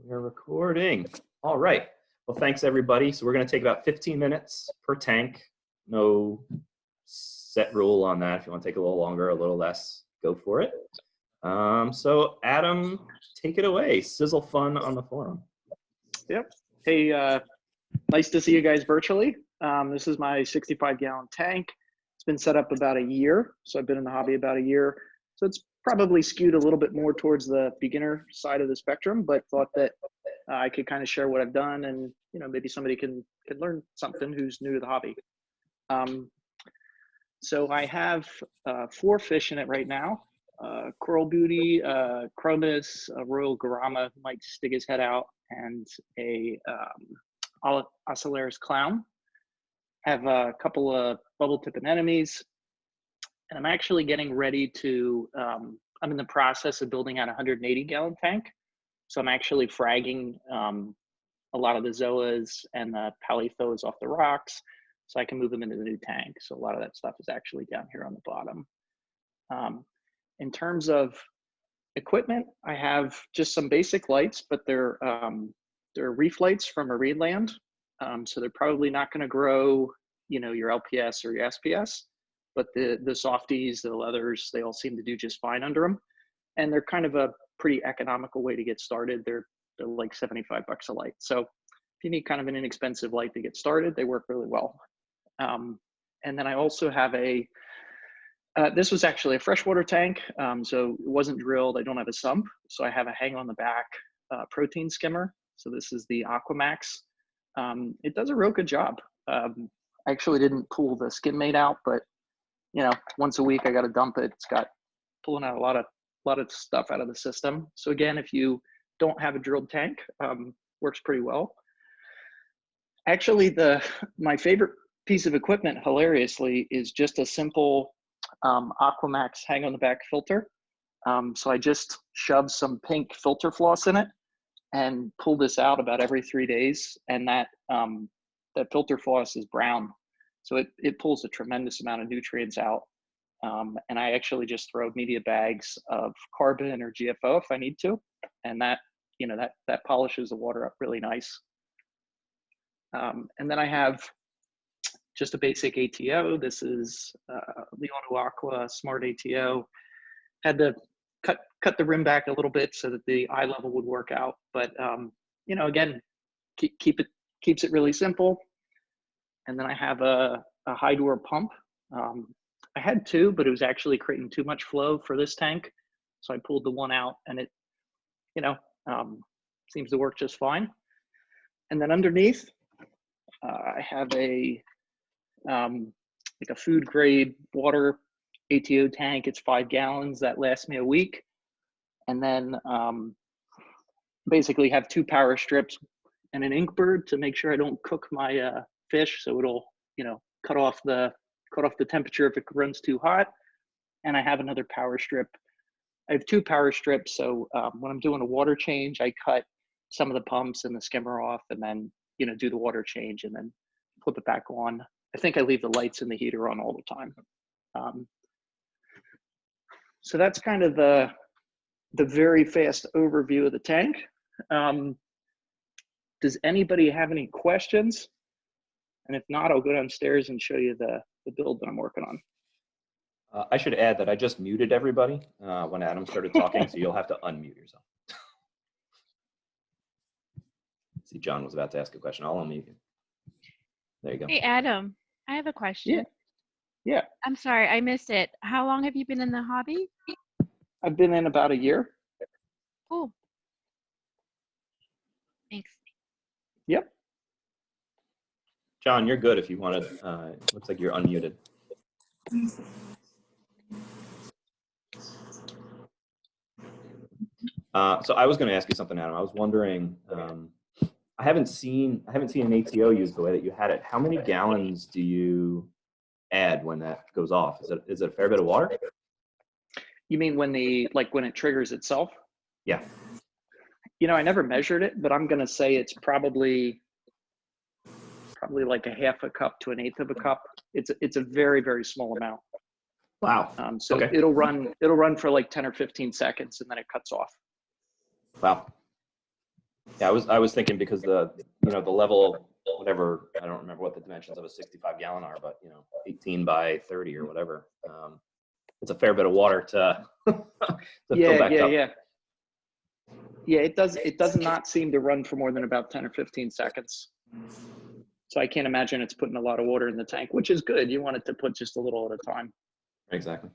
We're recording. All right. Well, thanks everybody. So we're going to take about 15 minutes per tank. No set rule on that. If you want to take a little longer, a little less, go for it. So Adam, take it away. SizzleFun on the forum. Yep. Hey, nice to see you guys virtually. This is my 65-gallon tank. It's been set up about a year. So I've been in the hobby about a year. So it's probably skewed a little bit more towards the beginner side of the spectrum, but thought that I could kind of share what I've done, and maybe somebody can learn something who's new to the hobby. So I have 4 fish in it right now. Coral Beauty, Chromis, a Royal Garama who might stick his head out, and a Oscillaris Clown. Have a couple of bubble tip anemones, and I'm actually getting ready to, I'm in the process of building out a 180-gallon tank. So I'm actually fragging a lot of the zoas and the polythos off the rocks so I can move them into the new tank. So a lot of that stuff is actually down here on the bottom. In terms of equipment, I have just some basic lights, but they're Reef lights from Marineland. So they're probably not going to grow, your LPS or your SPS, but the softies, the leathers, they all seem to do just fine under them. And they're kind of a pretty economical way to get started. They're like 75 bucks a light. So if you need kind of an inexpensive light to get started, they work really well. And then I also have this was actually a freshwater tank. So it wasn't drilled. I don't have a sump. So I have a hang on the back protein skimmer. So this is the Aquamax. It does a real good job. I actually didn't pull the skim mate out, but once a week I got to dump it. It's got pulling out a lot of stuff out of the system. So again, if you don't have a drilled tank, works pretty well. Actually, my favorite piece of equipment, hilariously, is just a simple Aquamax hang on the back filter. So I just shove some pink filter floss in it and pull this out about every 3 days. And that filter floss is brown. So it pulls a tremendous amount of nutrients out. And I actually just throw media bags of carbon or GFO if I need to. And that polishes the water up really nice. And then I have just a basic ATO. This is the Auto Aqua Smart ATO. Had to cut the rim back a little bit so that the eye level would work out. But again, keeps it really simple. And then I have a high door pump. I had 2, but it was actually creating too much flow for this tank. So I pulled the one out, and it, seems to work just fine. And then underneath, I have a food grade water ATO tank. It's 5 gallons that lasts me a week. And then basically have 2 power strips and an ink bird to make sure I don't cook my fish. So it'll, cut off the temperature if it runs too hot. And I have another power strip. I have 2 power strips. So when I'm doing a water change, I cut some of the pumps and the skimmer off, and then, do the water change and then flip it back on. I think I leave the lights and the heater on all the time. So that's kind of the very fast overview of the tank. Does anybody have any questions? And if not, I'll go downstairs and show you the build that I'm working on. I should add that I just muted everybody when Adam started talking, so you'll have to unmute yourself. See, John was about to ask a question. I'll unmute you. There you go. Hey, Adam, I have a question. Yeah. I'm sorry, I missed it. How long have you been in the hobby? I've been in about a year. Cool. Thanks. Yep. John, you're good if you want to. Looks like you're unmuted. So I was going to ask you something, Adam. I was wondering. I haven't seen an ATO used the way that you had it. How many gallons do you add when that goes off? Is it a fair bit of water? You mean when when it triggers itself? Yeah. I never measured it, but I'm going to say it's probably like a half a cup to an eighth of a cup. It's a very, very small amount. Wow. So okay. it'll run for like 10 or 15 seconds and then it cuts off. Wow. Yeah, I was thinking because the the level, whatever, I don't remember what the dimensions of a 65 gallon are, but 18 by 30 or whatever. It's a fair bit of water to to fill back up. Yeah, it does not seem to run for more than about 10 or 15 seconds. So I can't imagine it's putting a lot of water in the tank, which is good. You want it to put just a little at a time. Exactly.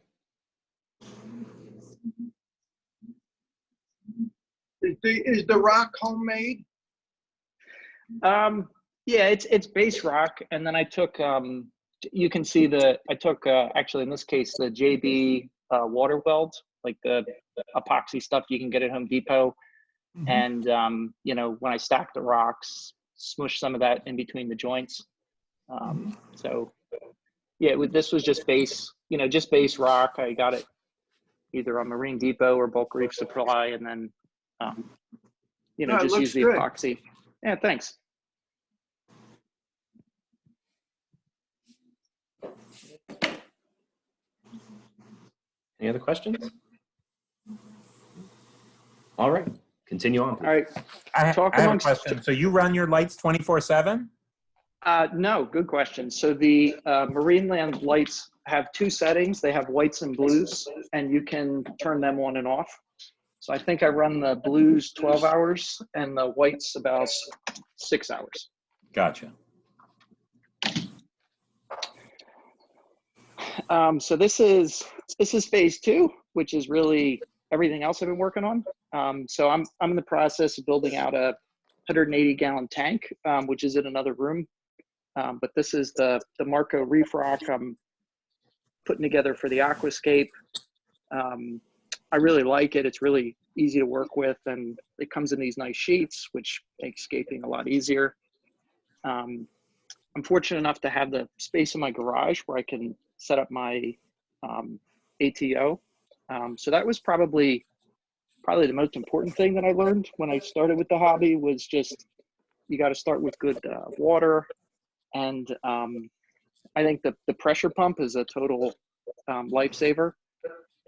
Is the rock homemade? Yeah, it's base rock, and then I took you can see I took actually in this case the JB water weld, like the epoxy stuff you can get at Home Depot. And when I stacked the rocks, smush some of that in between the joints. So yeah, this was just base, just base rock. I got it either on Marine Depot or Bulk Reef Supply, and then just use the epoxy. Yeah, thanks. Any other questions? All right, continue on. All right. I have a question. So you run your lights 24/7? No, good question. So the Marineland lights have two settings. They have whites and blues, and you can turn them on and off. So I think I run the blues 12 hours and the whites about 6 hours. Gotcha. So this is phase 2, which is really everything else I've been working on. So I'm in the process of building out a 180 gallon tank, which is in another room. But this is the Marco Reef rock I'm putting together for the aquascape. I really like it. It's really easy to work with, and it comes in these nice sheets, which makes scaping a lot easier. I'm fortunate enough to have the space in my garage where I can set up my ATO. So that was probably the most important thing that I learned when I started with the hobby was just, you got to start with good water. And I think the pressure pump is a total lifesaver.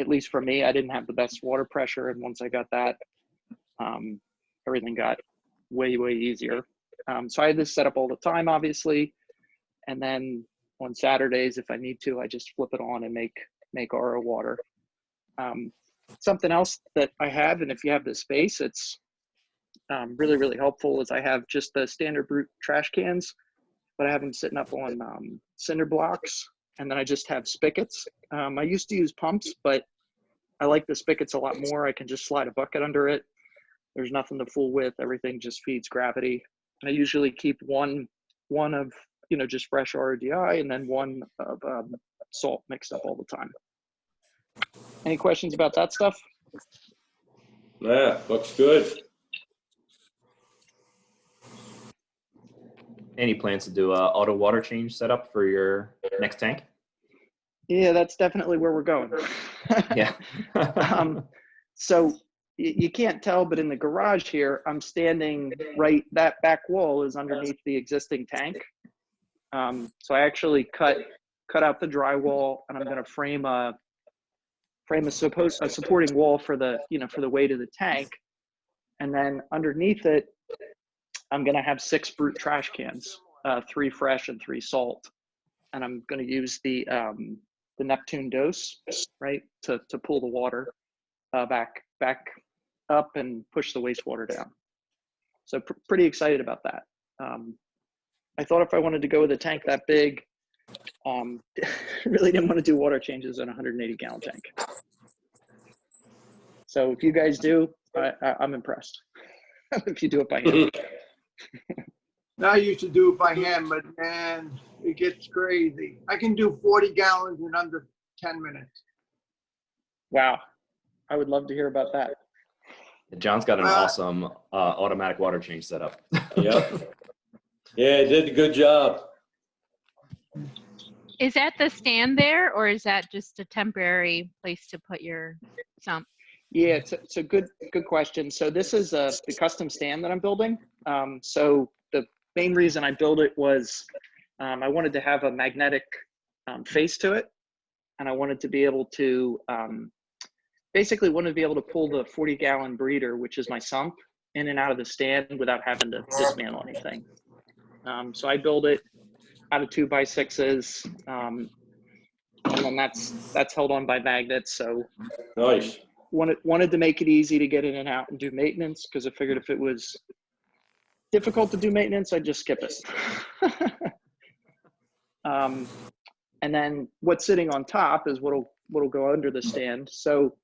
At least for me, I didn't have the best water pressure. And once I got that, everything got way, way easier. So I had this set up all the time, obviously. And then on Saturdays, if I need to, I just flip it on and make RO water. Something else that I have, and if you have the space, it's really, really helpful, is I have just the standard brute trash cans, but I have them sitting up on cinder blocks, and then I just have spigots. I used to use pumps, but I like the spigots a lot more. I can just slide a bucket under it. There's nothing to fool with. Everything just feeds gravity. And I usually keep one of just fresh RODI and then one of salt mixed up all the time. Any questions about that stuff? Yeah, looks good. Any plans to do a auto water change setup for your next tank? Yeah, that's definitely where we're going. Yeah. So you can't tell, but in the garage here, I'm standing that back wall is underneath the existing tank. So I actually cut out the drywall, and I'm going to frame a supporting wall for the weight of the tank. And then underneath it, I'm going to have 6 brute trash cans, 3 fresh and 3 salt. And I'm going to use the Neptune dose, right, to pull the water back up and push the wastewater down. So pretty excited about that. I thought if I wanted to go with a tank that big, really didn't want to do water changes in a 180 gallon tank. So if you guys do, I'm impressed. If you do it by hand. I used to do it by hand, but man, it gets crazy. I can do 40 gallons in under 10 minutes. Wow. I would love to hear about that. John's got an awesome automatic water change setup. Yep. Yeah, did a good job. Is that the stand there, or is that just a temporary place to put your sump? Yeah, it's a good question. So this is the custom stand that I'm building. So the main reason I built it was I wanted to have a magnetic face to it, and I wanted to be able to basically wanted to be able to pull the 40 gallon breeder, which is my sump, in and out of the stand without having to dismantle anything. So I build it out of 2x6s, and then that's held on by magnets. So Nice. wanted to make it easy to get in and out and do maintenance, because I figured if it was difficult to do maintenance, I'd just skip it. And then what's sitting on top is what'll go under the stand. So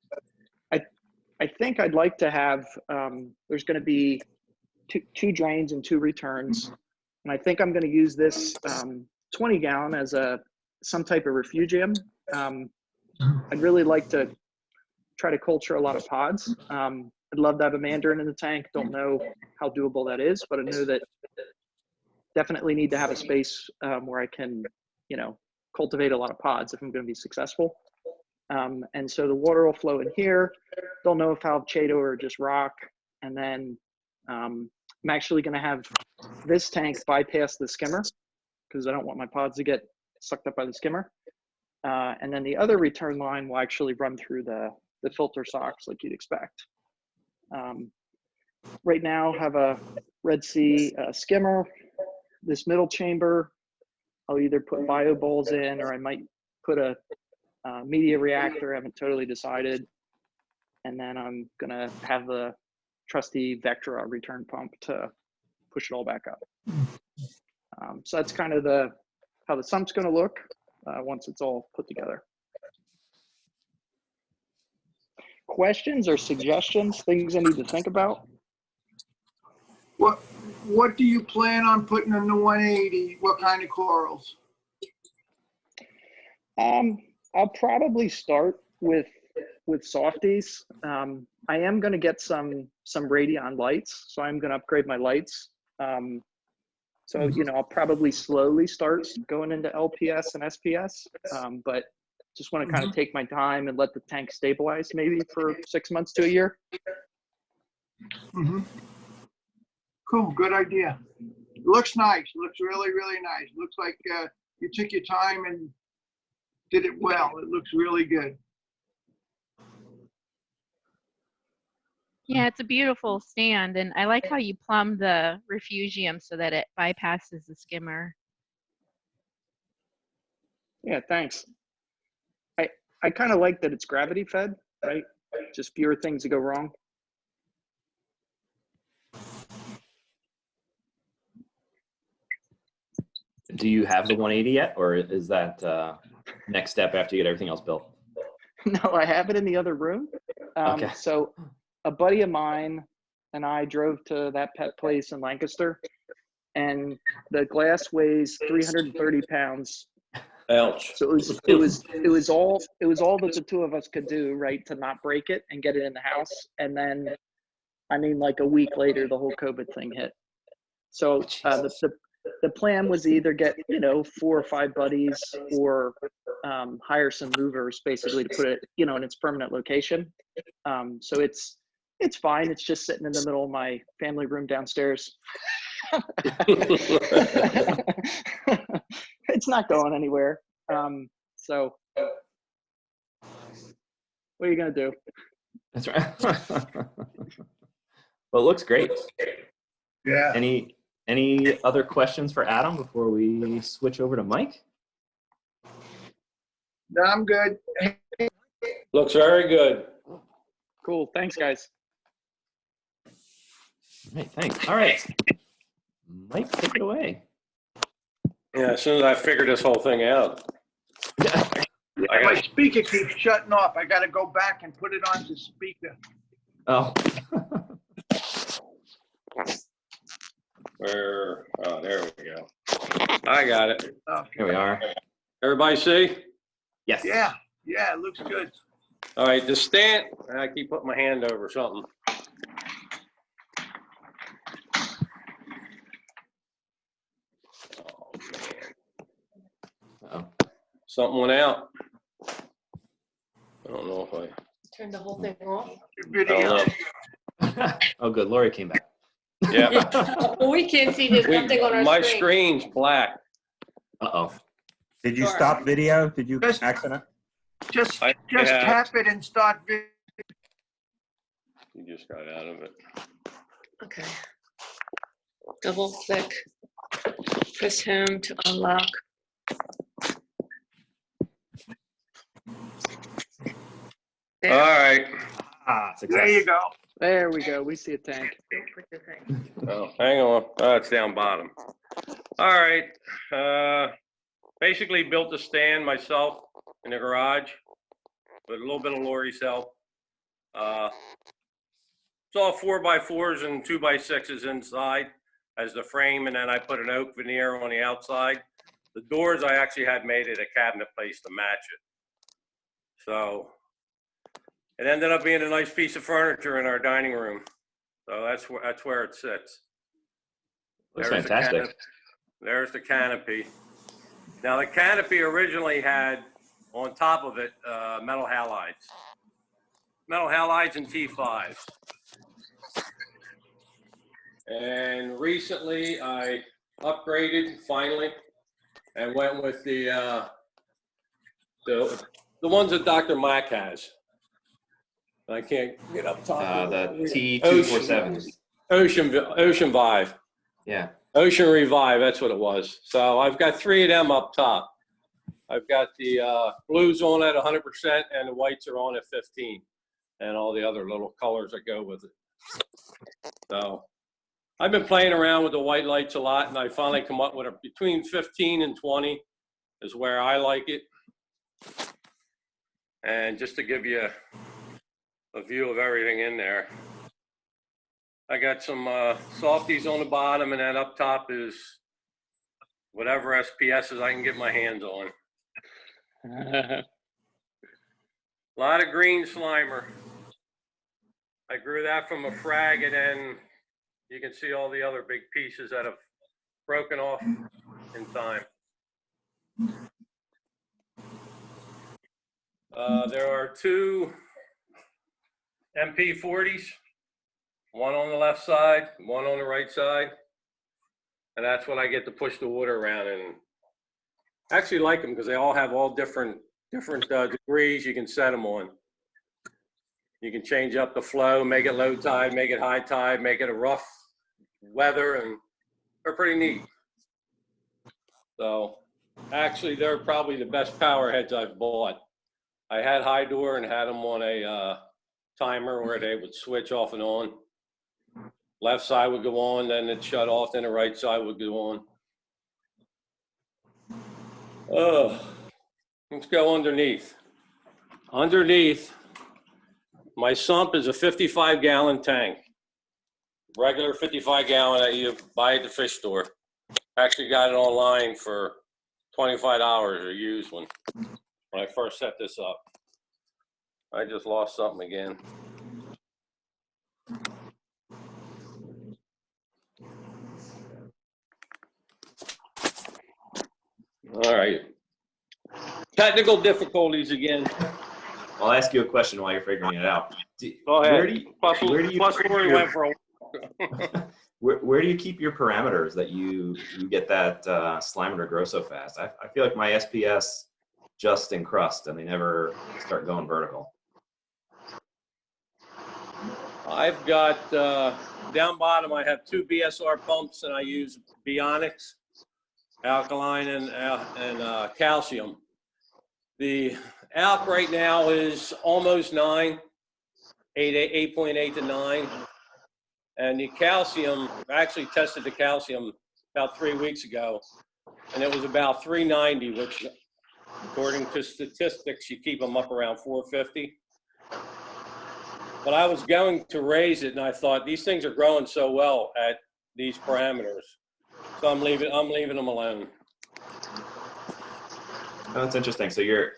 I think I'd like to have, there's going to be two drains and 2 returns. And I think I'm going to use this 20 gallon as some type of refugium. I'd really like to try to culture a lot of pods. I'd love to have a mandarin in the tank. Don't know how doable that is, but I know that definitely need to have a space where I can, cultivate a lot of pods if I'm going to be successful. And so the water will flow in here. Don't know if I'll have Chaeto or just rock. And then I'm actually going to have this tank bypass the skimmer, because I don't want my pods to get sucked up by the skimmer. And then the other return line will actually run through the filter socks like you'd expect. Right now, have a Red Sea skimmer. This middle chamber, I'll either put bio bowls in, or I might put a media reactor. I haven't totally decided. And then I'm gonna have the trusty Vectra return pump to push it all back up. So that's kind of how the sump's gonna look once it's all put together. Questions or suggestions, things I need to think about? What do you plan on putting in the 180? What kind of corals? I'll probably start with softies. I am going to get some Radion lights, so I'm going to upgrade my lights. So I'll probably slowly start going into LPS and SPS, but just want to kind of take my time and let the tank stabilize maybe for 6 months to a year. Mm-hmm. Cool, good idea. It looks nice. It looks really, really nice. It looks like you took your time and did it well. It looks really good. Yeah, it's a beautiful stand, and I like how you plumb the refugium so that it bypasses the skimmer. Yeah, thanks. I kind of like that it's gravity fed, right? Just fewer things that go wrong. Do you have the 180 yet, or is that next step after you get everything else built? No, I have it in the other room. Okay. So a buddy of mine and I drove to that pet place in Lancaster, and the glass weighs 330 pounds. Ouch. So it was all that the two of us could do, right, to not break it and get it in the house. And then, I mean, like a week later, the whole COVID thing hit. So the plan was either get 4 or 5 buddies, or hire some movers basically to put it in its permanent location. So it's fine. It's just sitting in the middle of my family room downstairs. It's not going anywhere. So what are you gonna do? That's right. Well, it looks great. Yeah. Any other questions for Adam before we switch over to Mike? No, I'm good. Looks very good. Cool. Thanks, guys. All right, thanks. All right, Mike, take it away. Yeah, as soon as I figured this whole thing out. My speaker keeps shutting off. I got to go back and put it on to speaker. Oh. Oh, there we go. I got it. Okay. Here we are. Everybody see? Yes. Yeah, it looks good. All right, the stand, I keep putting my hand over something. Oh, man. Uh-oh. Something went out. I don't know if I. Turn the whole thing off. I don't know. Oh, good. Lori came back. Yeah. Well, we can't see there's nothing on our My screen. screen's black. Uh-oh. Did you Sure. stop video? Did you Just- accident? Just Yeah. tap it and start video. You just got out of it. Okay. Double click, press home to unlock. All right. Ah, success. There you go. There we go. We see a tank. Don't put the thing. Oh, hang on. Oh, it's down bottom. All right. Basically built a stand myself in the garage with a little bit of Lori's help. It's all 4x4s and 2x6s inside as the frame, and then I put an oak veneer on the outside. The doors I actually had made at a cabinet place to match it. So it ended up being a nice piece of furniture in our dining room. So that's where it sits. Looks There's fantastic. There's the canopy. Now the canopy originally had on top of it metal halides. Metal halides and T5s. And recently I upgraded finally and went with the ones that Dr. Mack has. I can't get up top. The T247s. Ocean Vive. Yeah. Ocean Revive, that's what it was. So I've got 3 of them up top. I've got the blues on at 100% and the whites are on at 15, and all the other little colors that go with it. So I've been playing around with the white lights a lot, and I finally come up with between 15 and 20 is where I like it. And just to give you a view of everything in there, I got some softies on the bottom, and then up top is whatever SPSs I can get my hands on. A lot of green Slimer. I grew that from a frag, and then you can see all the other big pieces that have broken off in time. There are 2 MP40s, one on the left side, one on the right side. And that's what I get to push the water around. And I actually like them because they all have all different degrees you can set them on. You can change up the flow, make it low tide, make it high tide, make it a rough weather, and they're pretty neat. So actually, they're probably the best power heads I've bought. I had high door and had them on a timer where they would switch off and on. Left side would go on, then it'd shut off, then the right side would go on. Let's go underneath. Underneath, my sump is a 55-gallon tank. Regular 55-gallon that you buy at the fish store. Actually got it online for $25, a used one, when I first set this up. I just lost something again. All right. Technical difficulties again. I'll ask you a question while you're figuring it out. Go ahead. Where do you Plus Lori went for a where do you keep your parameters that you get that Slimer to grow so fast? I feel like my SPS just encrust and they never start going vertical. I've got down bottom, I have 2 BSR pumps and I use Bionics, alkaline and calcium. The alk right now is almost 9, 8.8 to 9. And the calcium, I actually tested the calcium about 3 weeks ago, and it was about 390, which according to statistics, you keep them up around 450. But I was going to raise it, and I thought these things are growing so well at these parameters, so I'm leaving them alone. Oh, that's interesting. So you're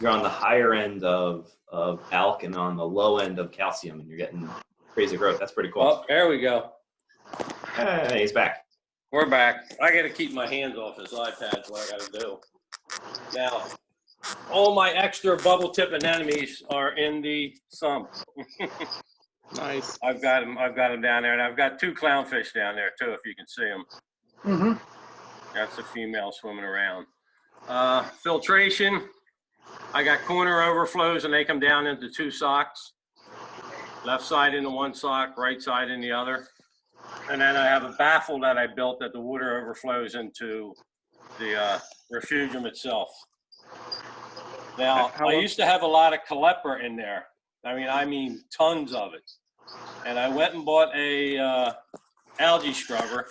on the higher end of alk and on the low end of calcium, and you're getting crazy growth. That's pretty cool. Oh, there we go. Hey, he's back. We're back. I got to keep my hands off this iPad. Is what I got to do. Now, all my extra bubble tip anemones are in the sump. Nice. I've got them down there, and I've got 2 clownfish down there too, if you can see them. Mm-hmm. That's a female swimming around. Filtration. I got corner overflows, and they come down into 2 socks. left side in the one sock, right side in the other. And then I have a baffle that I built that the water overflows into the refugium itself. Now, I used to have a lot of caliper in there. I mean tons of it. And I went and bought a algae scrubber.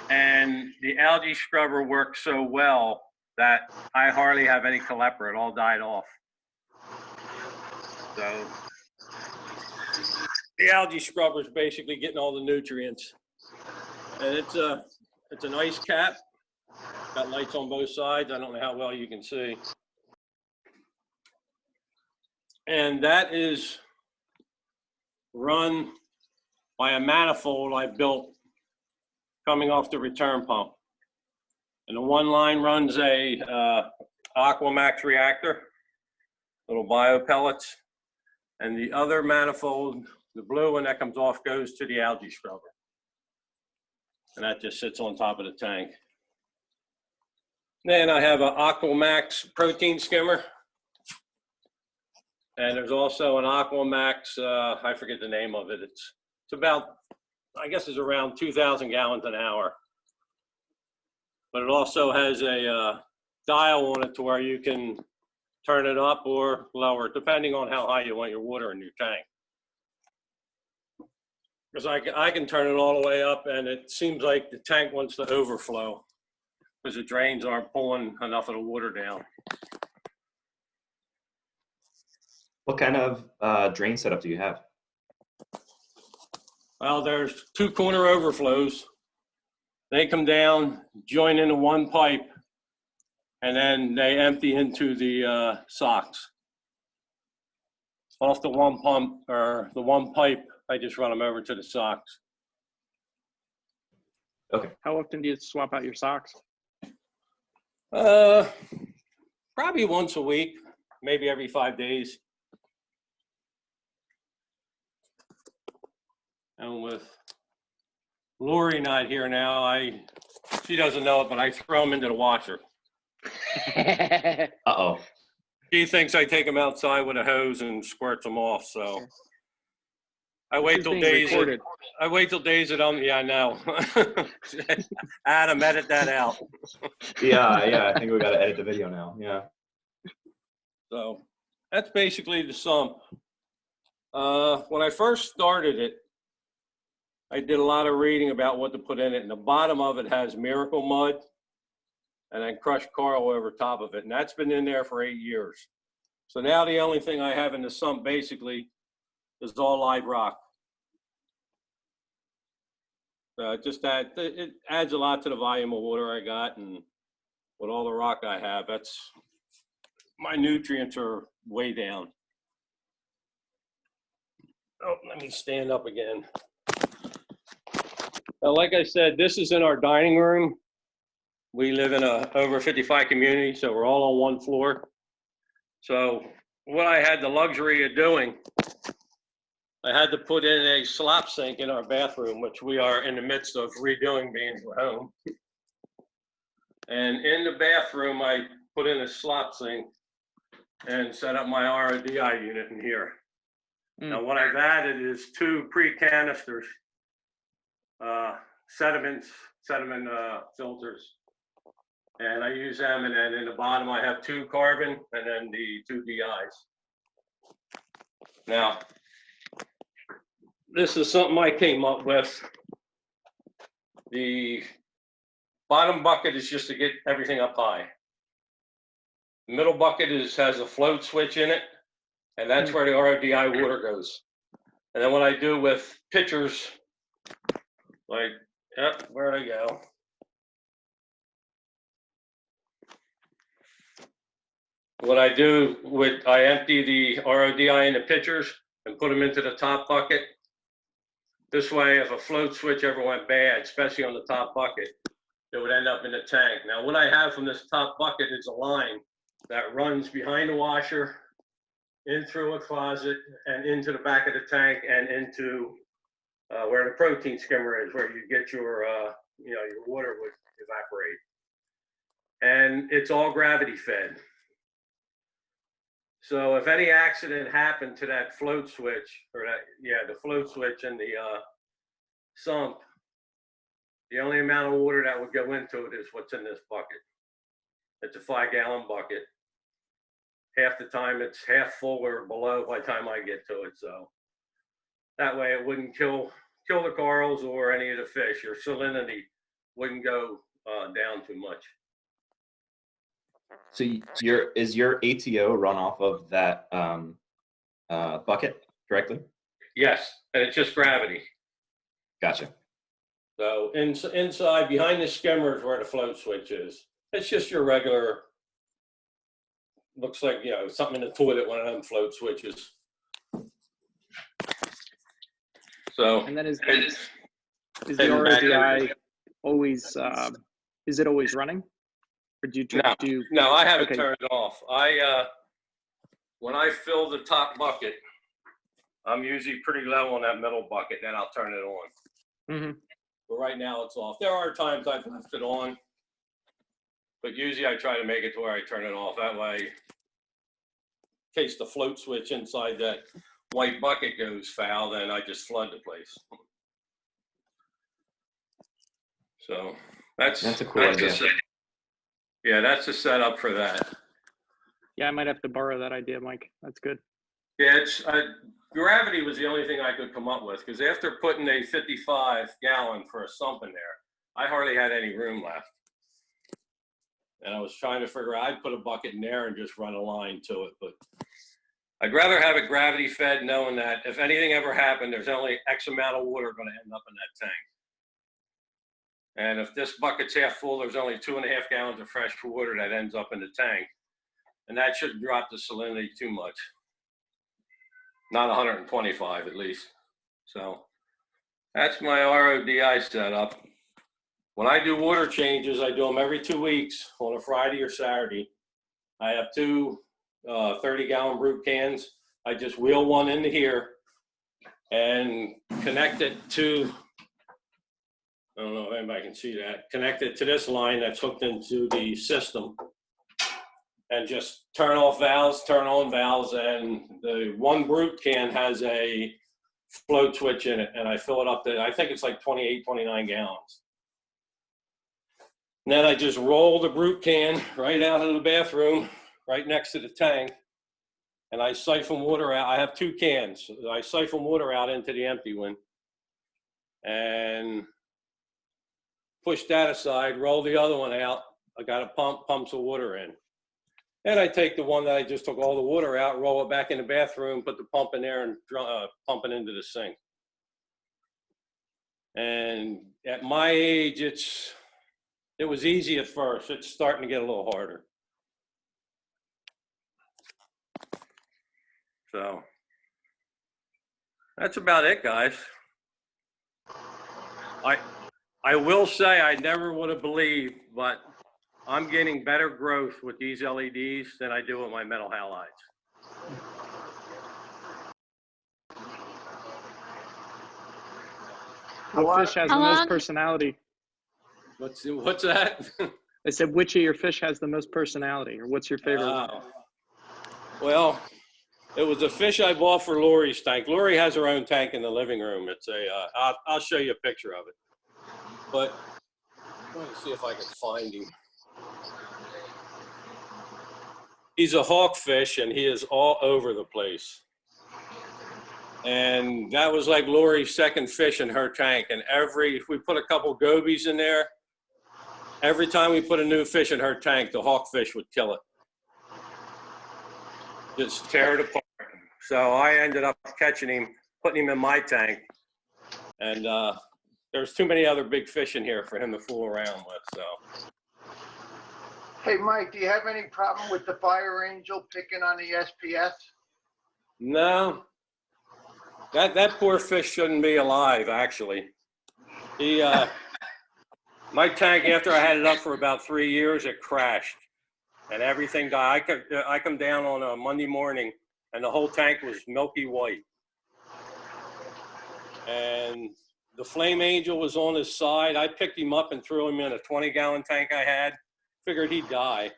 And the algae scrubber worked so well that I hardly have any caliper. It all died off. So the algae scrubber is basically getting all the nutrients. And it's a nice cap. Got lights on both sides. I don't know how well you can see. And that is run by a manifold I built coming off the return pump. And the one line runs a Aquamax reactor, little bio pellets. And the other manifold, the blue one that comes off, goes to the algae scrubber. And that just sits on top of the tank. Then I have an Aquamax protein skimmer. And there's also an Aquamax, I forget the name of it. It's about, I guess it's around 2,000 gallons an hour. But it also has a dial on it to where you can turn it up or lower, depending on how high you want your water in your tank. Because I can turn it all the way up, and it seems like the tank wants to overflow because the drains aren't pulling enough of the water down. What kind of drain setup do you have? Well, there's 2 corner overflows. They come down, join into one pipe, and then they empty into the socks. Off the one pump, or the one pipe, I just run them over to the socks. Okay. How often do you swap out your socks? Probably once a week, maybe every 5 days. And with Lori not here now, she doesn't know it, but I throw them into the washer. Uh-oh. She thinks I take them outside with a hose and squirts them off, so. I wait till days that yeah, I know. Adam, edit that out. Yeah, I think we got to edit the video now, yeah. So that's basically the sump. When I first started it, I did a lot of reading about what to put in it, and the bottom of it has miracle mud and then crushed coral over top of it, and that's been in there for 8 years. So now the only thing I have in the sump basically is all live rock. Just that it adds a lot to the volume of water I got, and with all the rock I have, my nutrients are way down. Oh, let me stand up again. Now, like I said, this is in our dining room. We live in a over 55 community, so we're all on one floor. So what I had the luxury of doing, I had to put in a slop sink in our bathroom, which we are in the midst of redoing being we're home. And in the bathroom, I put in a slop sink and set up my RODI unit in here. Now what I've added is 2 pre-canisters, sediment filters. And I use them, and then in the bottom I have 2 carbon and then the 2 DIs. Now, this is something I came up with. The bottom bucket is just to get everything up high. The middle bucket has a float switch in it, and that's where the RODI water goes. And then what I do with pitchers, like, yep, where'd I go? What I do I empty the RODI in the pitchers and put them into the top bucket. This way, if a float switch ever went bad, especially on the top bucket, it would end up in the tank. Now, what I have from this top bucket is a line that runs behind the washer, in through a closet, and into the back of the tank, and into where the protein skimmer is, where you get your your water would evaporate. And it's all gravity fed. So if any accident happened to that float switch, or that, yeah, the float switch in the sump, the only amount of water that would go into it is what's in this bucket. It's a 5-gallon bucket. Half the time it's half full or below by the time I get to it. So that way it wouldn't kill the corals or any of the fish. Your salinity wouldn't go down too much. So is your ATO run off of that bucket directly? Yes, and it's just gravity. Gotcha. So inside, behind the skimmer is where the float switch is. It's just your regular, looks like, you know, something in the toilet, one of them float switches. So, And then is the RODI always, is it always running? Or do you no, I have okay. it turned off. When I fill the top bucket, I'm usually pretty low on that middle bucket, then I'll turn it on. Mm-hmm. But right now it's off. There are times I've left it on, but usually I try to make it to where I turn it off. That way, in case the float switch inside that white bucket goes foul, then I just flood the place. So that's a cool idea. Yeah, that's the setup for that. Yeah, I might have to borrow that idea, Mike. That's good. Yeah, it's gravity was the only thing I could come up with, because after putting a 55-gallon for a sump in there, I hardly had any room left. And I was trying to figure out, I'd put a bucket in there and just run a line to it. But I'd rather have it gravity fed, knowing that if anything ever happened, there's only X amount of water going to end up in that tank. And if this bucket's half full, there's only 2.5 gallons of fresh water that ends up in the tank. And that shouldn't drop the salinity too much. Not 125 at least. So that's my RODI setup. When I do water changes, I do them every 2 weeks on a Friday or Saturday. I have two 30-gallon brute cans. I just wheel one into here and connect it to, I don't know if anybody can see that, connect it to this line that's hooked into the system. And just turn off valves, turn on valves, and the one brute can has a float switch in it, and I fill it up to, I think it's like 28, 29 gallons. And then I just roll the brute can right out of the bathroom, right next to the tank, and I siphon water out. I have 2 cans. I siphon water out into the empty one, and push that aside, roll the other one out. I got a pump, pumps the water in. And I take the one that I just took all the water out, roll it back in the bathroom, put the pump in there, and pump it into the sink. And at my age, it was easy at first. It's starting to get a little harder. So that's about it, guys. I will say I never would have believed, but I'm getting better growth with these LEDs than I do with my metal halides. What fish has the most personality? What's that? I said, which of your fish has the most personality, or what's your favorite? Well, it was a fish I bought for Lori's tank. Lori has her own tank in the living room. It's a, I'll show you a picture of it. But let me see if I can find him. He's a hawkfish, and he is all over the place. And that was like Lori's second fish in her tank. And if we put a couple gobies in there, every time we put a new fish in her tank, the hawkfish would kill it. Just tear it apart. So I ended up catching him, putting him in my tank. And there's too many other big fish in here for him to fool around with, so. Hey, Mike, do you have any problem with the fire angel picking on the SPS? No, that poor fish shouldn't be alive, actually. He, my tank, after I had it up for about 3 years, it crashed and everything died. I come down on a Monday morning and the whole tank was milky white. And the flame angel was on his side. I picked him up and threw him in a 20-gallon tank I had. Figured he'd die.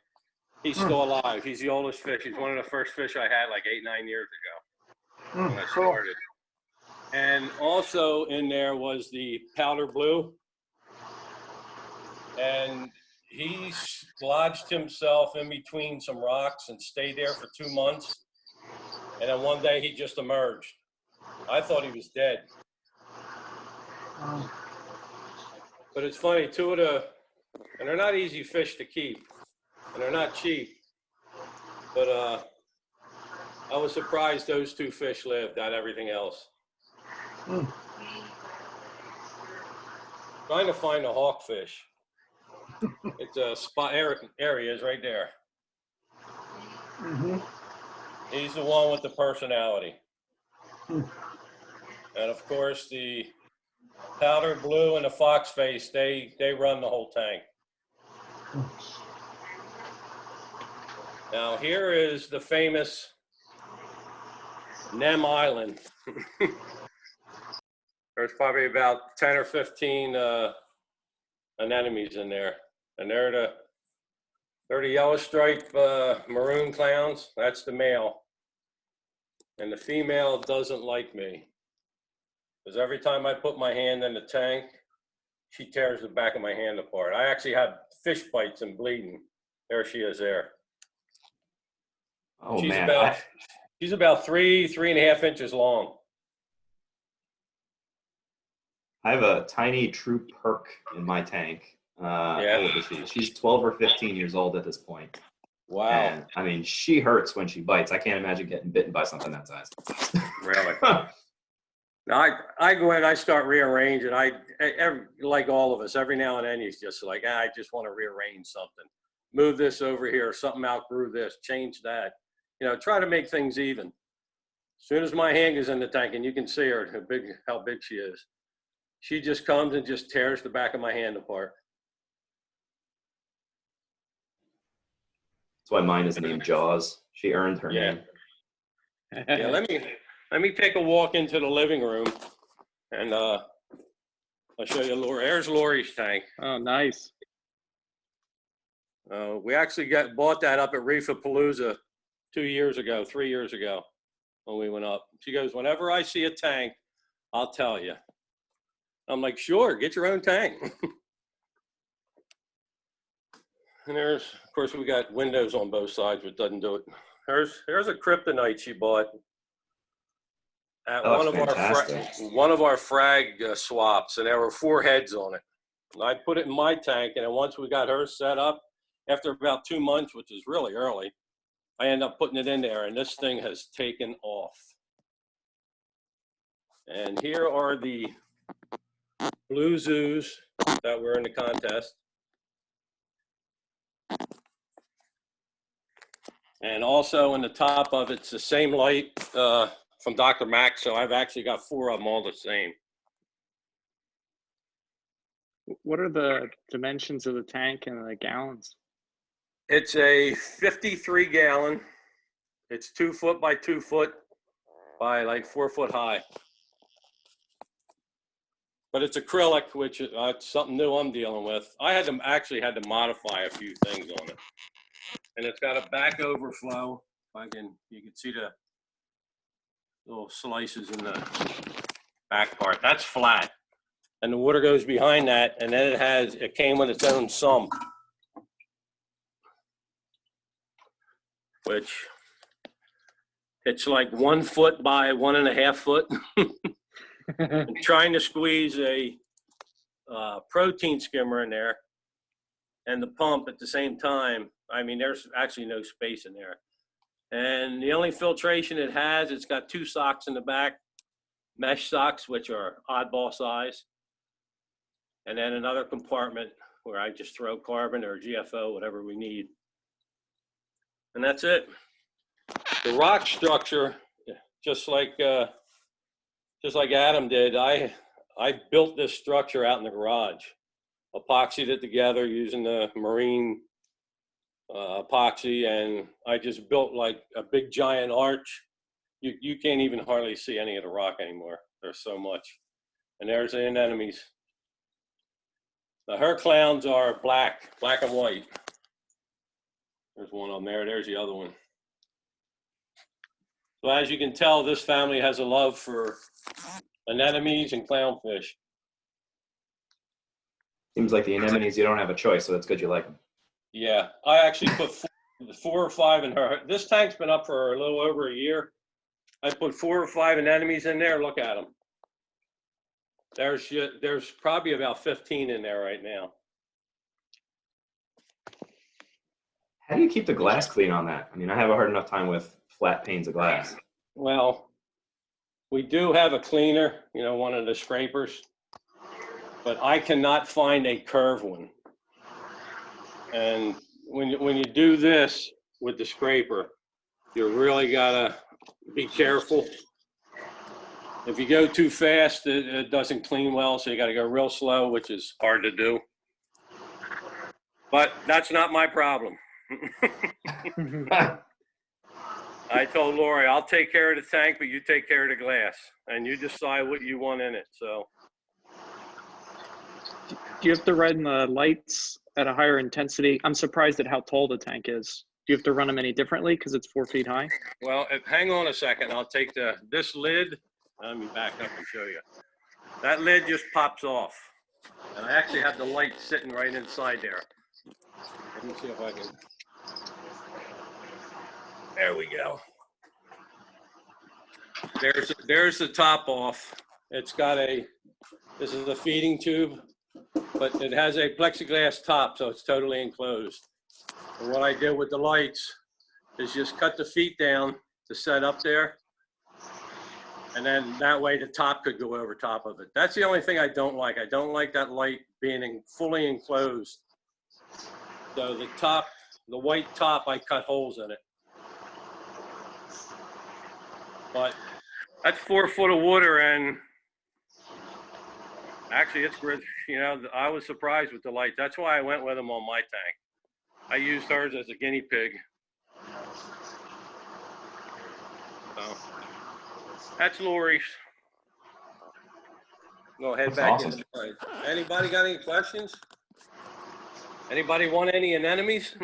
He's still alive. He's the oldest fish. He's one of the first fish I had like 8, 9 years ago when I Cool. started. And also in there was the powder blue. And he lodged himself in between some rocks and stayed there for 2 months. And then one day he just emerged. I thought he was dead. But it's funny, and they're not easy fish to keep, and they're not cheap. But I was surprised those 2 fish lived, not everything else. Trying to find a hawkfish. It's a spot area is right there. He's the one with the personality. And of course, the powder blue and the fox face, they run the whole tank. Now here is the famous Nem Island. There's probably about 10 or 15 anemones in there. And they're the yellow stripe maroon clowns. That's the male. And the female doesn't like me. Because every time I put my hand in the tank, she tears the back of my hand apart. I actually had fish bites and bleeding. There she is there. Oh, She's man. she's about 3.5 inches long. I have a tiny true perk in my tank. Yeah. How old is she? She's 12 or 15 years old at this point. Wow. And, I mean, she hurts when she bites. I can't imagine getting bitten by something that size. Really? Now I go in, I start rearranging. Like all of us, every now and then he's just like, I just want to rearrange something. Move this over here, something outgrew this, change that. You know, try to make things even. As soon as my hand is in the tank, and you can see her, how big she is, she just comes and just tears the back of my hand apart. That's why mine is named Jaws. She earned her name. Yeah, let me take a walk into the living room, and I'll show you Lori. There's Lori's tank. Oh, nice. We actually bought that up at Reef 3 years ago when we went up. She goes, whenever I see a tank, I'll tell you. I'm like, sure, get your own tank. And there's, of course, we got windows on both sides, which doesn't do it. There's a kryptonite she bought at one of our frag swaps, and there were 4 heads on it. And I put it in my tank, and then once we got her set up, after about 2 months, which is really early, I ended up putting it in there, and this thing has taken off. And here are the blue zoos that were in the contest. And also in the top of it's the same light from Dr. Max, so I've actually got 4 of them all the same. What are the dimensions of the tank and the gallons? It's a 53 gallon. It's 2 foot by 2 foot by like 4 foot high. But it's acrylic, which is something new I'm dealing with. I actually had to modify a few things on it. And it's got a back overflow. You can see the little slices in the back part. That's flat. And the water goes behind that, and then it came with its own sump, which it's like 1 foot by 1.5 foot. I'm trying to squeeze a protein skimmer in there and the pump at the same time. I mean, there's actually no space in there. And the only filtration it has, it's got 2 socks in the back, mesh socks, which are oddball size. And then another compartment where I just throw carbon or GFO, whatever we need. And that's it. The rock structure, just like Adam did, I built this structure out in the garage. Epoxied it together using the marine epoxy, and I just built like a big giant arch. You can't even hardly see any of the rock anymore. There's so much. And there's the anemones. Now her clowns are black and white. There's one on there. There's the other one. So as you can tell, this family has a love for anemones and clownfish. Seems like the anemones, you don't have a choice, so that's good you like them. Yeah, I actually put four or five in her. This tank's been up for a little over a year. I put 4 or 5 anemones in there. Look at them. There's probably about 15 in there right now. How do you keep the glass clean on that? I mean, I have a hard enough time with flat panes of glass. Well, we do have a cleaner, you know, one of the scrapers, but I cannot find a curved one. And when you do this with the scraper, you really gotta be careful. If you go too fast, it doesn't clean well, so you gotta go real slow, which is hard to do. But that's not my problem. I told Lori, I'll take care of the tank, but you take care of the glass, and you decide what you want in it. So, Do you have to run the lights at a higher intensity? I'm surprised at how tall the tank is. Do you have to run them any differently because it's 4 feet high? well, hang on a second. I'll take this lid. Let me back up and show you. That lid just pops off, and I actually have the light sitting right inside there. Let me see if I can. There we go. There's the top off. It's got this is a feeding tube, but it has a plexiglass top, so it's totally enclosed. And what I did with the lights is just cut the feet down to set up there. And then that way the top could go over top of it. That's the only thing I don't like. I don't like that light being fully enclosed. So the white top, I cut holes in it. But that's 4 foot of water, and actually it's, you know, I was surprised with the light. That's why I went with them on my tank. I used hers as a guinea pig. So that's Lori's. Go head That's back awesome. inside. Anybody got any questions? Anybody want any anemones?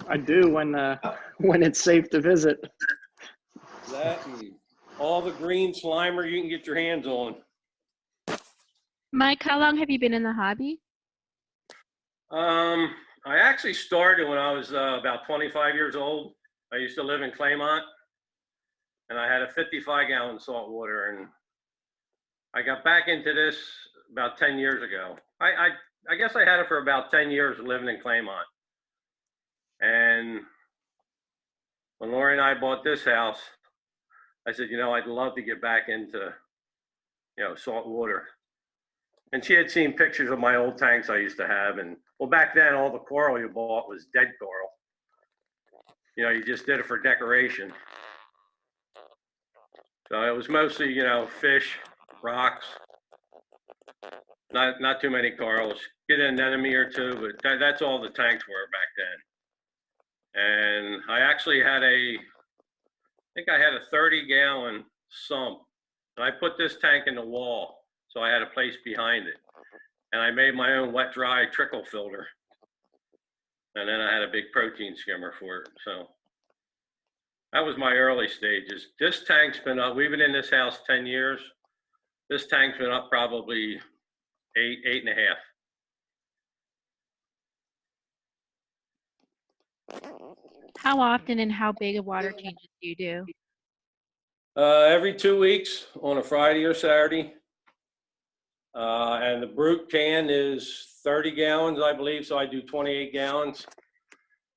I do when it's safe to visit. That and all the green slimer you can get your hands on. Mike, how long have you been in the hobby? I actually started when I was about 25 years old. I used to live in Claymont, and I had a 55-gallon saltwater, and I got back into this about 10 years ago. I guess I had it for about 10 years living in Claymont. And when Lori and I bought this house, I said, you know, I'd love to get back into, you know, salt water. And she had seen pictures of my old tanks I used to have. And well, back then, all the coral you bought was dead coral. You know, you just did it for decoration. So it was mostly, you know, fish, rocks, not too many corals. Get an anemone or two, but that's all the tanks were back then. And I actually had I think I had a 30-gallon sump. And I put this tank in the wall, so I had a place behind it. And I made my own wet dry trickle filter. And then I had a big protein skimmer for it. So that was my early stages. This tank's been up, we've been in this house 10 years. This tank's been up probably 8 and a half. How often and how big of water changes do you do? Every 2 weeks on a Friday or Saturday. And the brute can is 30 gallons, I believe, so I do 28 gallons.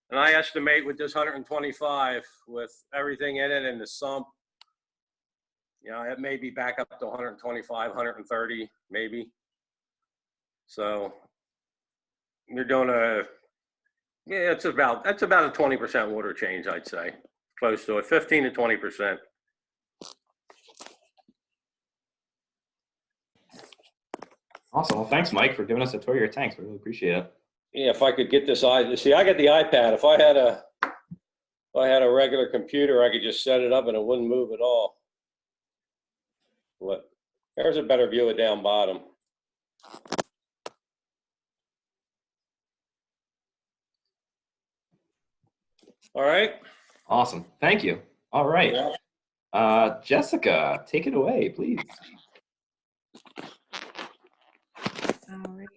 And I estimate with this 125, with everything in it and the sump, you know, it may be back up to 125, 130, maybe. So you're doing yeah, that's about a 20% water change, I'd say. Close to it, 15 to 20%. Awesome. Well, thanks, Mike, for giving us a tour of your tanks. We really appreciate it. Yeah, if I could get this see, I got the iPad. If I had a regular computer, I could just set it up and it wouldn't move at all. But there's a better view of down bottom. All right. Awesome. Thank you. All right. Jessica, take it away, please. All right.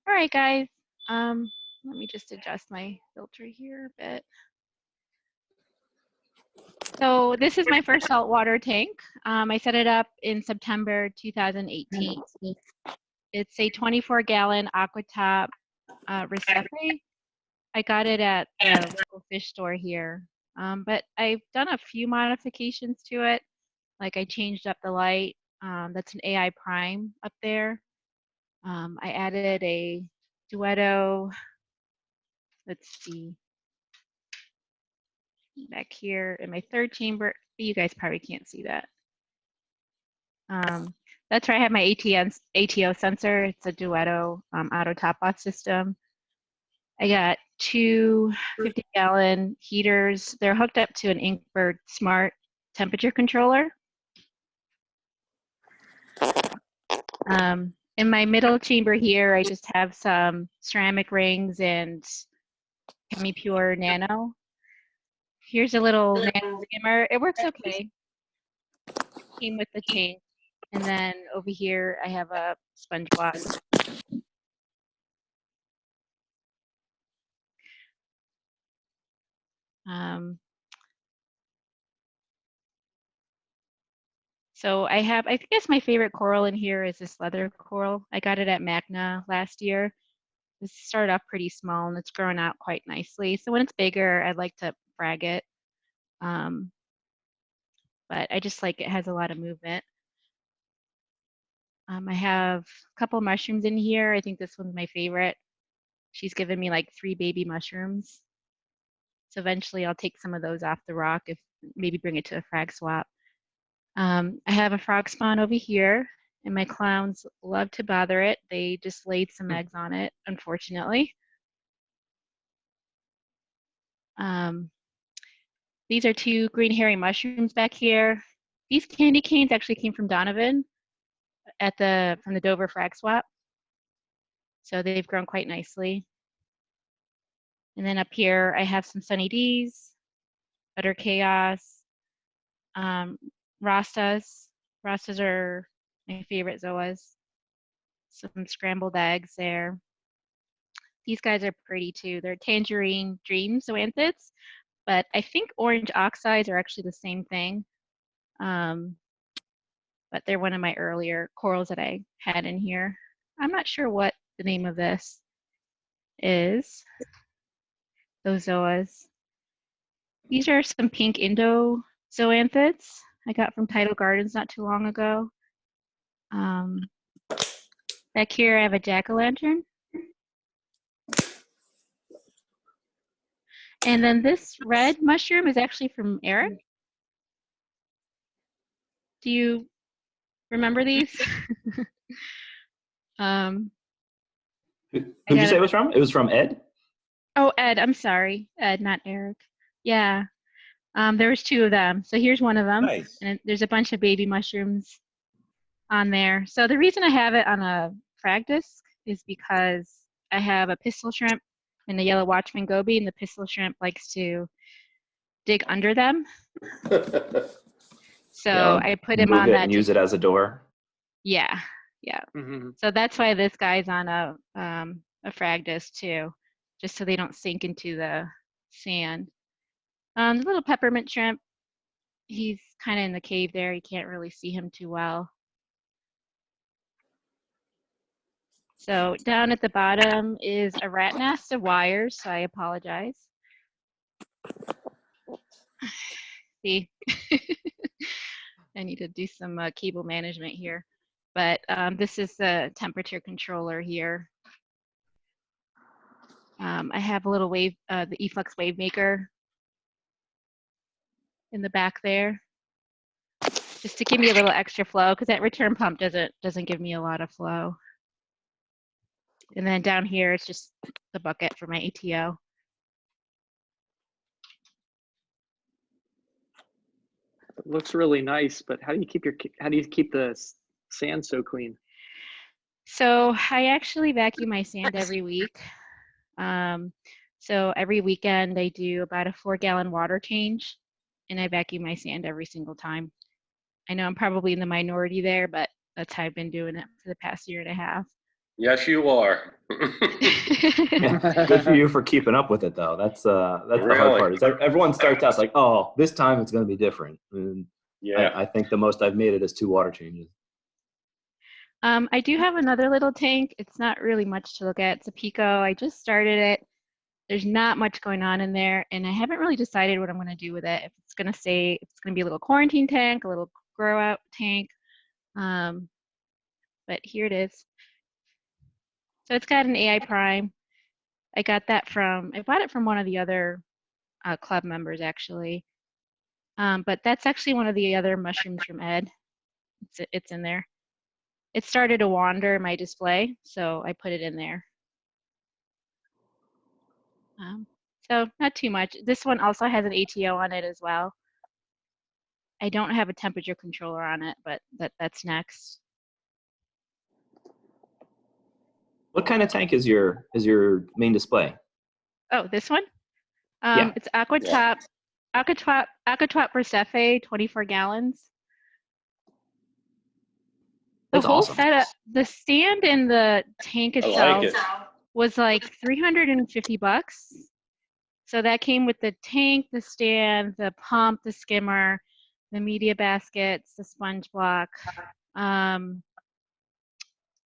All right, guys. Let me just adjust my filter here a bit. So this is my first saltwater tank. I set it up in September 2018. It's a 24-gallon aquatop Recife. I got it at the local fish store here. But I've done a few modifications to it. Like I changed up the light. That's an AI prime up there. I added a Duetto. Let's see. Back here in my third chamber. You guys probably can't see that. That's where I have my ATO sensor. It's a Duetto auto top off system. I got two 50-gallon heaters. They're hooked up to an Inkbird smart temperature controller. In my middle chamber here, I just have some ceramic rings and Pure Nano. Here's a little nano skimmer. It works okay. Came with the tank. And then over here, I have a sponge wash. So I guess my favorite coral in here is this leather coral. I got it at Magna last year. This started off pretty small and it's grown out quite nicely. So when it's bigger, I'd like to frag it. But I just like it has a lot of movement. I have a couple mushrooms in here. I think this one's my favorite. She's given me like 3 baby mushrooms. So eventually I'll take some of those off the rock, if maybe bring it to a frag swap. I have a frog spawn over here, and my clowns love to bother it. They just laid some eggs on it, unfortunately. These are 2 green hairy mushrooms back here. These candy canes actually came from Donovan from the Dover frag swap. So they've grown quite nicely. And then up here, I have some Sunny D's, Butter Chaos, Rastas. Rastas are my favorite zoas. Some scrambled eggs there. These guys are pretty too. They're Tangerine Dream zoanthids, but I think orange oxides are actually the same thing. But they're one of my earlier corals that I had in here. I'm not sure what the name of this is. Those zoas. These are some pink Indo zoanthids I got from Tidal Gardens not too long ago. Back here, I have a jack-o'-lantern. And then this red mushroom is actually from Eric. Do you remember these? Who'd you say it was from? It was from Ed? Oh, Ed, I'm sorry. Ed, not Eric. Yeah. There was 2 of them. So here's one of them. Nice. And there's a bunch of baby mushrooms on there. So the reason I have it on a frag disc is because I have a pistol shrimp and a yellow watchman goby, and the pistol shrimp likes to dig under them. So yeah, I put him on that. And use it as a door. Yeah, yeah. So that's why this guy's on a frag disc too, just so they don't sink into the sand. The little peppermint shrimp, he's kind of in the cave there. You can't really see him too well. So down at the bottom is a rat nest of wires, so I apologize. See, I need to do some cable management here. But this is the temperature controller here. I have a little wave, the eFlux wave maker in the back there, just to give me a little extra flow, because that return pump doesn't give me a lot of flow. And then down here, it's just the bucket for my ATO. It looks really nice, but how do you keep the sand so clean? So I actually vacuum my sand every week. So every weekend I do about a 4-gallon water change, and I vacuum my sand every single time. I know I'm probably in the minority there, but that's how I've been doing it for the past year and a half. Yes, you are. Yeah, good for you for keeping up with it, though. That's the hard Really? part. Is that everyone starts out like, oh, this time it's going to be different. And Yeah. I think the most I've made it is 2 water changes. I do have another little tank. It's not really much to look at. It's a Pico. I just started it. There's not much going on in there, and I haven't really decided what I'm going to do with it. If it's going to be a little quarantine tank, a little grow out tank. But here it is. So it's got an AI Prime. I bought it from one of the other club members, actually. But that's actually one of the other mushrooms from Ed. It's in there. It started to wander my display, so I put it in there. So not too much. This one also has an ATO on it as well. I don't have a temperature controller on it, but that's next. What kind of tank is your main display? Oh, this one? Yeah. It's Aquatop Persefe, 24 gallons. The That's whole awesome. setup, the stand and the tank I like itself it. was like $350. So that came with the tank, the stand, the pump, the skimmer, the media baskets, the sponge block.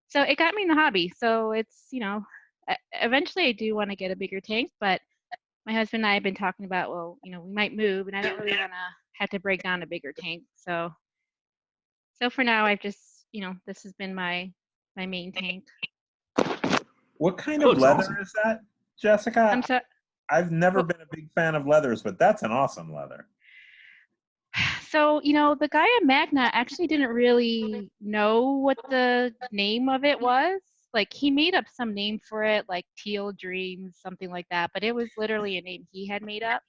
So it got me in the hobby. So it's, eventually I do want to get a bigger tank, but my husband and I have been talking about, well, we might move, and I don't really want to have to break down a bigger tank. So for now, I've just, this has been my main tank. What kind That of looks leather awesome. is that, Jessica? I'm so, I've never been a big fan of leathers, but that's an awesome leather. So, the guy at Magna actually didn't really know what the name of it was. Like, he made up some name for it, like Teal Dreams, something like that, but it was literally a name he had made up.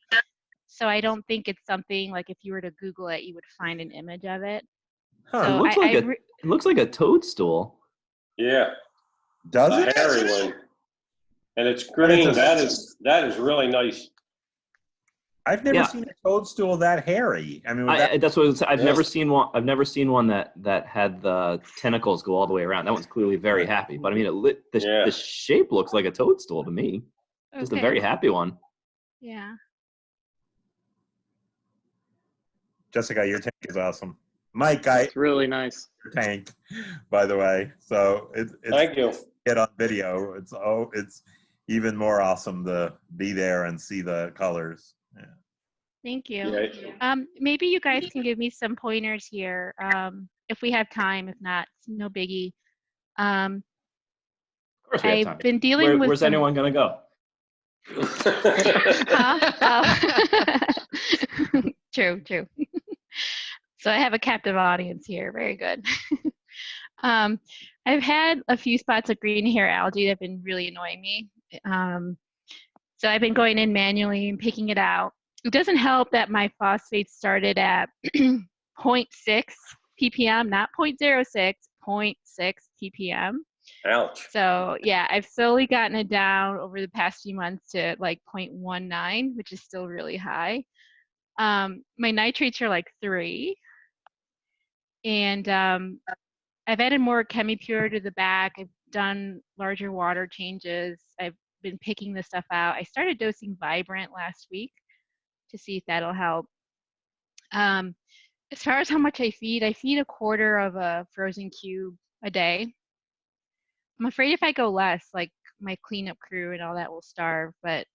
So I don't think it's something like if you were to Google it, you would find an image of it. Huh. So It looks like a toadstool. Yeah. Does A it? hairy one. And it's But it's green. a- That is really nice. I've never Yeah. seen a toadstool that hairy. I mean, would that, That's what I've Yes. never seen one. I've never seen one that had the tentacles go all the way around. That one's clearly very happy. But I mean, Yeah. the shape looks like a toadstool to me. Just a Okay. very happy one. Yeah. Jessica, your tank is awesome. Mike, It's really nice. your tank, by the way. So it's Thank you. get on video. It's even more awesome to be there and see the colors. Yeah. Thank you. Yeah. Maybe you guys can give me some pointers here if we have time. If not, it's no biggie. Of course, we have time. I've been dealing with Where's some. anyone gonna go? True. So I have a captive audience here. Very good. I've had a few spots of green hair algae that have been really annoying me. So I've been going in manually and picking it out. It doesn't help that my phosphate started at 0.6 ppm, not 0.06, 0.6 ppm. Ouch. So yeah, I've slowly gotten it down over the past few months to like 0.19, which is still really high. My nitrates are like 3. And I've added more ChemiPure to the back. I've done larger water changes. I've been picking the stuff out. I started dosing Vibrant last week to see if that'll help. As far as how much I feed a quarter of a frozen cube a day. I'm afraid if I go less, like my cleanup crew and all that will starve, but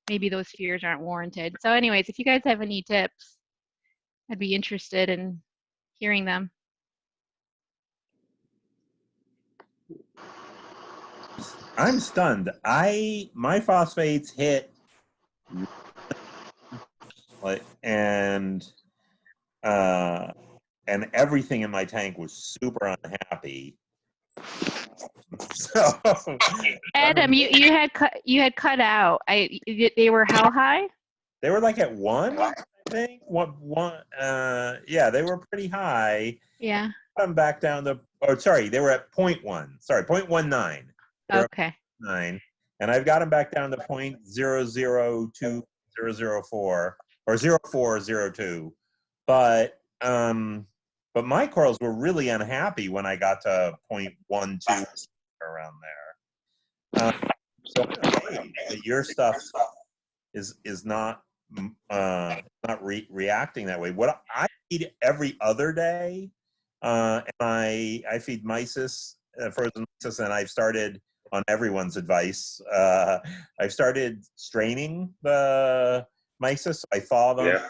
maybe those fears aren't warranted. So anyways, if you guys have any tips, I'd be interested in hearing them. I'm stunned. My phosphates hit and everything in my tank was super unhappy. So Adam, you had cut out. They were how high? they were like at 1, I think. Yeah, they were pretty high. Yeah. I'm back down to. Oh, sorry, they were at 0.1. Sorry, 0.19. Okay. 9, and I've got them back down to 0.002004 or 0402. But my corals were really unhappy when I got to 0.12 around there. So I'm amazed that your stuff is not reacting that way. What I feed every other day, and I feed mysis, frozen mysis, and I've started, on everyone's advice, I've started straining the mysis. I thaw them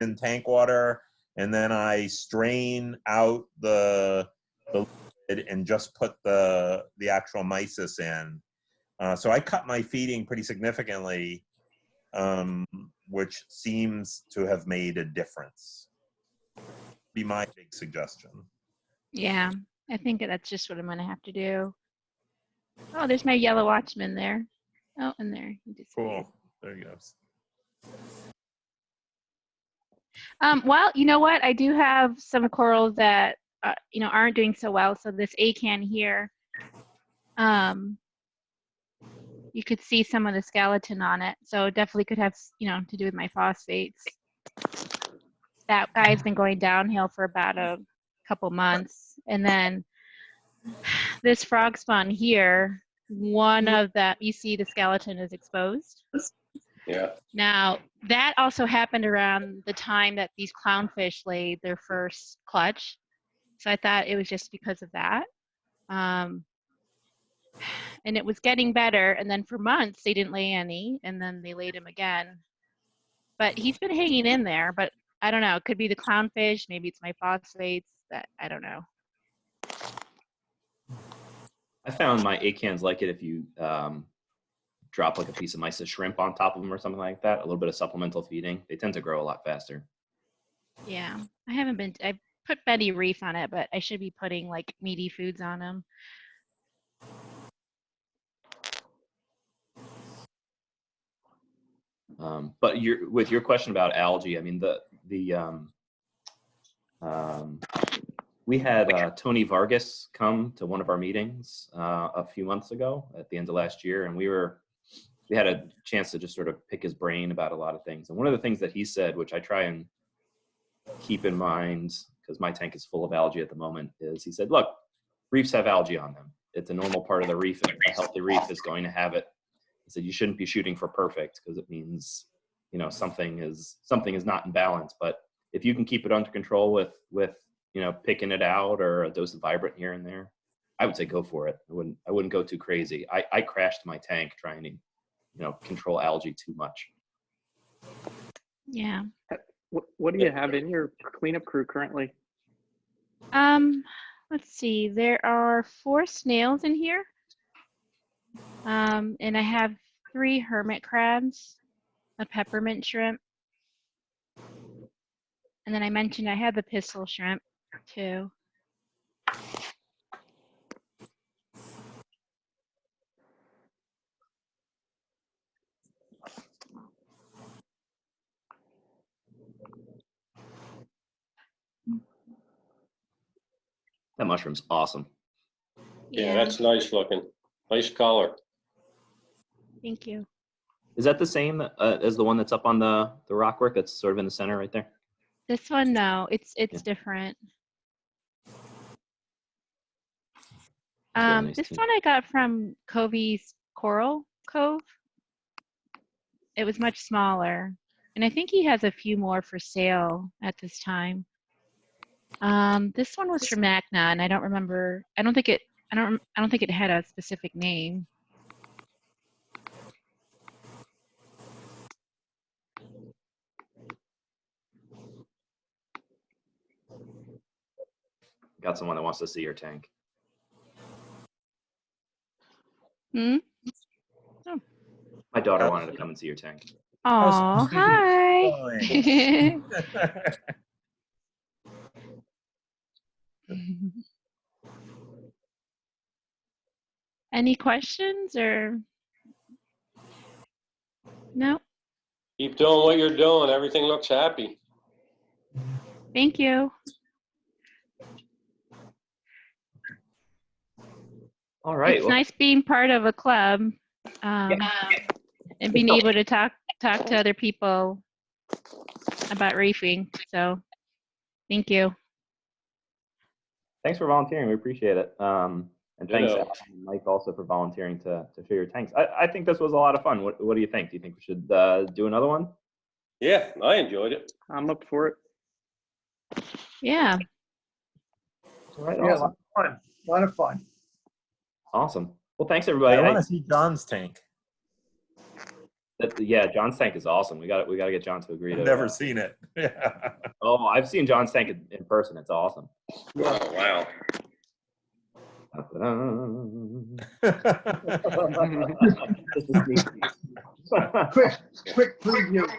in tank water, and then I strain out the liquid and just put the actual mysis in. So I cut my feeding pretty significantly, which seems to have made a difference. Be my big suggestion. Yeah, I think that's just what I'm gonna have to do. Oh, there's my yellow watchman there. Oh, and there. He disappeared. Cool. There he goes. Well, you know what? I do have some corals that aren't doing so well. So this acan here, you could see some of the skeleton on it. So it definitely could have to do with my phosphates. That guy's been going downhill for about a couple months, and then this frog spawn here, one of that, you see the skeleton is exposed. Yeah. Now, that also happened around the time that these clownfish laid their first clutch. So I thought it was just because of that. And it was getting better. And then for months, they didn't lay any. And then they laid him again. But he's been hanging in there. But I don't know. It could be the clownfish. Maybe it's my phosphates. I don't know. I found my acans like it if you drop like a piece of mysis shrimp on top of them or something like that, a little bit of supplemental feeding. They tend to grow a lot faster. Yeah, I put Betty Reef on it, but I should be putting like meaty foods on them. But with your question about algae, I mean, we had Tony Vargas come to one of our meetings a few months ago at the end of last year, and we had a chance to just sort of pick his brain about a lot of things. And one of the things that he said, which I try and keep in mind because my tank is full of algae at the moment, is he said, look, reefs have algae on them. It's a normal part of the reef, and a healthy reef is going to have it. He said, you shouldn't be shooting for perfect because it means, something is not in balance. But if you can keep it under control with picking it out or a dose of vibrant here and there, I would say go for it. I wouldn't go too crazy. I crashed my tank trying to, control algae too much. Yeah. What do you have in your cleanup crew currently? Let's see. There are 4 snails in here. And I have 3 hermit crabs, a peppermint shrimp. And then I mentioned I had the pistol shrimp too. That mushroom's awesome. Yeah, that's nice looking. Nice color. Thank you. Is that the same as the one that's up on the rockwork that's sort of in the center right there? This one, no, it's Yeah. different. Really nice This too. one I got from Covey's Coral Cove. It was much smaller, and I think he has a few more for sale at this time. This one was from Magna, and I don't remember. I don't think it had a specific name. Got someone that wants to see your tank. Hmm. My daughter wanted to come and see your tank. Oh, hi. Any questions or no? Keep doing what you're doing. Everything looks happy. Thank you. All right. It's nice being part of a club. and being able to talk to other people about reefing. So thank you. Thanks for volunteering. We appreciate it. And thanks, Ditto. Alex and Mike, also for volunteering to fill your tanks. I think this was a lot of fun. What do you think? Do you think we should do another one? Yeah, I enjoyed it. I'm up for it. Yeah. All right, Yeah, awesome. fun. A lot of fun. Awesome. Well, thanks everybody. I want to see John's tank. Yeah, John's tank is awesome. We got to get John to agree to. I've never seen it. Oh, I've seen John's tank in person. It's awesome. Oh, wow. Just a sneak peek. Quick preview.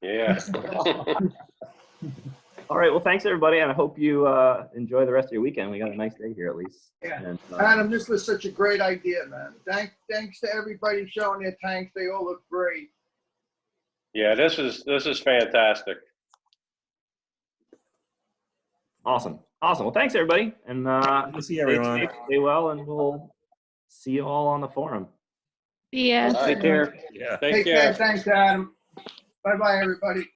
Yeah. All right. Well, thanks everybody, and I hope you enjoy the rest of your weekend. We got a nice day here at least. Yeah. And, Adam, this was such a great idea, man. Thanks to everybody showing their tanks. They all look great. Yeah, this is fantastic. Awesome. Well, thanks everybody, and Good to see everyone. Stay safe, stay well, and we'll see you all on the forum. See ya. All right. Take care. Yeah. Take Take care. care. Thanks, Adam. Bye-bye, everybody.